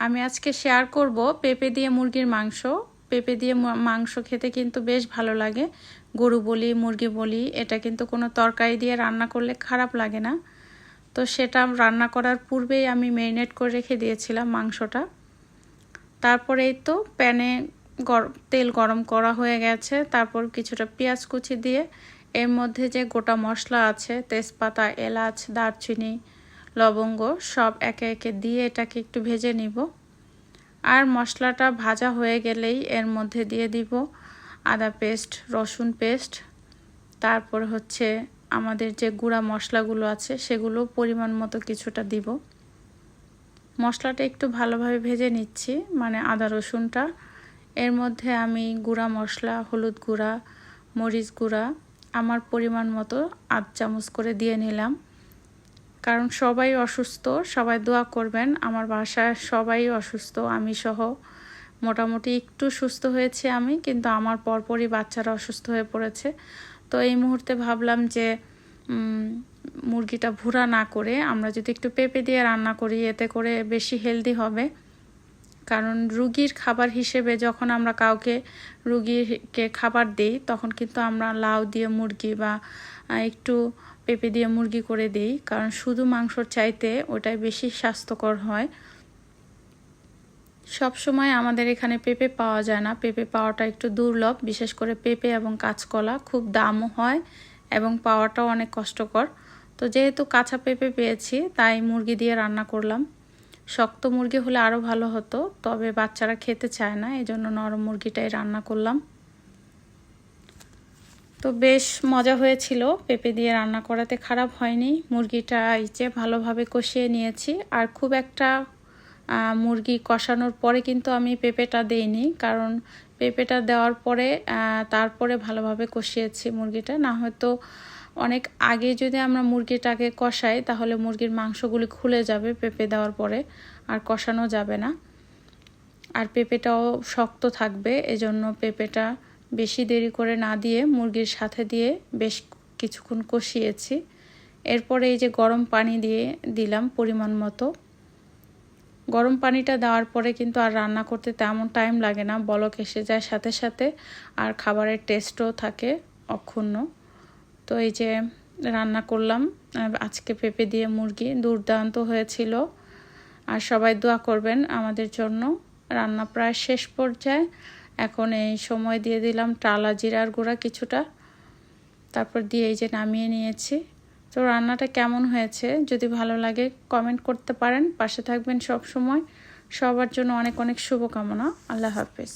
আমি আজকে শেয়ার করব পেঁপে দিয়ে মুরগির মাংস। পেঁপে দিয়ে মাংস খেতে কিন্তু বেশ ভালো লাগে। গরু বলি মুরগি বলি, এটা কিন্তু কোনো তরকারি দিয়ে রান্না করলে খারাপ লাগে না। তো সেটা রান্না করার পূর্বেই আমি ম্যারিনেট করে রেখে দিয়েছিলাম মাংসটা। তারপরেই তো প্যানে তেল গরম করা হয়ে গেছে। তারপর কিছুটা পেঁয়াজ কুচি দিয়ে এর মধ্যে যে গোটা মশলা আছে, তেজপাতা, এলাচ, দারচিনি, লবঙ্গ সব একে একে দিয়ে এটাকে একটু ভেজে নিব। আর মশলাটা ভাজা হয়ে গেলেই এর মধ্যে দিয়ে দিব আদা পেস্ট, রসুন পেস্ট, তারপর হচ্ছে আমাদের যে গুঁড়া মশলাগুলো আছে সেগুলো পরিমাণ মতো কিছুটা দিব। মশলাটা একটু ভালোভাবে ভেজে নিচ্ছি, মানে আদা রসুনটা। এর মধ্যে আমি গুঁড়া মশলা, হলুদ গুঁড়া, মরিচ গুঁড়া আমার পরিমাণ মতো 8 চামচ করে দিয়ে নিলাম। কারণ সবাই অসুস্থ, সবাই দোয়া করবেন। আমার বাসায় সবাই অসুস্থ, আমি সহ মোটামুটি একটু সুস্থ হয়েছি আমি, কিন্তু আমার পরপরই বাচ্চারা অসুস্থ হয়ে পড়েছে। তো এই মুহূর্তে ভাবলাম যে মুরগিটা ভুনা না করে আমরা যদি একটু পেঁপে দিয়ে রান্না করি, এতে করে বেশি হেলদি হবে। কারণ রুগীর খাবার হিসেবে যখন আমরা কাউকে রুগীকে খাবার দিই, তখন কিন্তু আমরা লাউ দিয়ে মুরগি বা একটু পেঁপে দিয়ে মুরগি করে দিই, কারণ শুধু মাংসর চাইতে ওটাই বেশি স্বাস্থ্যকর হয়। সব সময় আমাদের এখানে পেঁপে পাওয়া যায় না, পেঁপে পাওয়াটা একটু দুর্লভ। বিশেষ করে পেঁপে এবং কাঁচকলা খুব দামও হয় এবং পাওয়াটাও অনেক কষ্টকর। তো যেহেতু কাঁচা পেঁপে পেয়েছি, তাই মুরগি দিয়ে রান্না করলাম। শক্ত মুরগি হলে আরও ভালো হতো, তবে বাচ্চারা খেতে চায় না, এই জন্য নরম মুরগিটাই রান্না করলাম। তো বেশ মজা হয়েছিল, পেঁপে দিয়ে রান্না করাতে খারাপ হয়নি। মুরগিটা এই যে ভালোভাবে কষিয়ে নিয়েছি। আর খুব একটা মুরগি কষানোর পরে কিন্তু আমি পেঁপেটা দেইনি, কারণ পেঁপেটা দেওয়ার পরে তারপরে ভালোভাবে কষিয়েছি মুরগিটা। না হয়তো অনেক আগে যদি আমরা মুরগিটাকে কষাই, তাহলে মুরগির মাংসগুলি খুলে যাবে পেঁপে দেওয়ার পরে, আর কষানো যাবে না। আর পেঁপেটাও শক্ত থাকবে, এজন্য পেঁপেটা বেশি দেরি করে না দিয়ে মুরগির সাথে দিয়ে বেশ কিছুক্ষণ কষিয়েছি। এরপরে এই যে গরম পানি দিয়ে দিলাম পরিমাণ মতো। গরম পানিটা দেওয়ার পরে কিন্তু আর রান্না করতে তেমন টাইম লাগে না, বলক এসে যায় সাথে সাথে, আর খাবারের টেস্টও থাকে অক্ষুণ্ণ। তো এই যে রান্না করলাম আজকে পেঁপে দিয়ে মুরগি, দুর্দান্ত হয়েছিল। আর সবাই দোয়া করবেন আমাদের জন্য। রান্না প্রায় শেষ পর্যায়ে, এখন এই সময় দিয়ে দিলাম টালা জিরার গুঁড়া কিছুটা, তারপর দিয়ে এই যে নামিয়ে নিয়েছি। তো রান্নাটা কেমন হয়েছে যদি ভালো লাগে কমেন্ট করতে পারেন। পাশে থাকবেন সব সময়। সবার জন্য অনেক অনেক শুভকামনা। আল্লাহ হাফেজ।